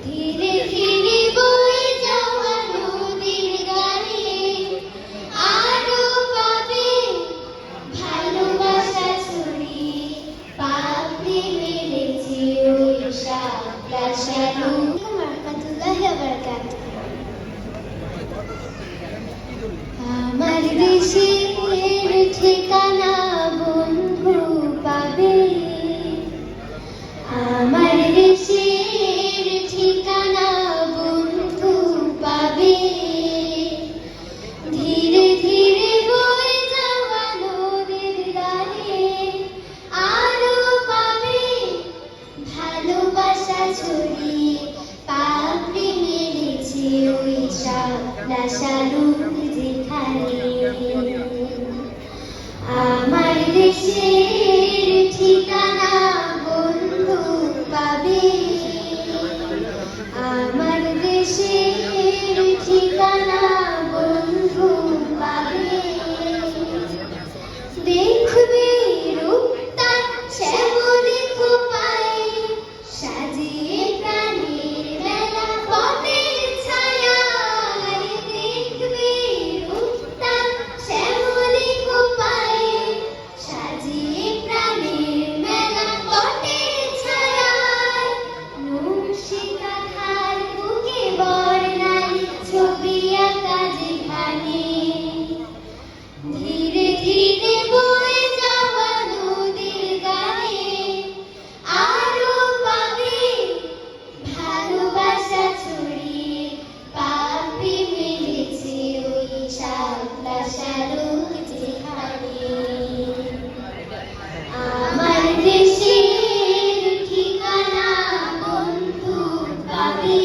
ধীরে ধীরে বয়ে যাওয়া নদীর গানে আরো পাবে ভালোবাসা ছড়িয়ে পাপড়ি মেলেছে ওই শাপলা শালু। রহমাতুল্লাহি ওয়া বারাকাতুহু। আমার দেশের ঠিকানা বন্ধু পাবে, আমার দেশের ঠিকানা বন্ধু পাবে। ধীরে ধীরে বয়ে যাওয়া নদীর গানে আরো পাবে ভালোবাসা ছড়িয়ে পাপড়ি মেলেছে ওই শাপলা শালুক যেখানে। আমার দেশের ঠিকানা বন্ধু পাবে, আমার দেশের ঠিকানা বন্ধু পাবে। দেখবে রূপটা শ্যামলী খোপায় সাজিয়ে প্রাণীর মেলা বনের ছায়ায়। দেখবে রূপটা শ্যামলী খোপায় সাজিয়ে প্রাণীর মেলা বনের ছায়ায়। নকশি কাঁথার বুকে বর্ণালী ছবি আঁকা যেখানে। ধীরে ধীরে বয়ে যাওয়া নদীর গানে আরো পাবে ভালোবাসা ছড়িয়ে পাপড়ি মেলেছে ওই শাপলা শালুক যেখানে। আমার দেশের ঠিকানা বন্ধু পাবে।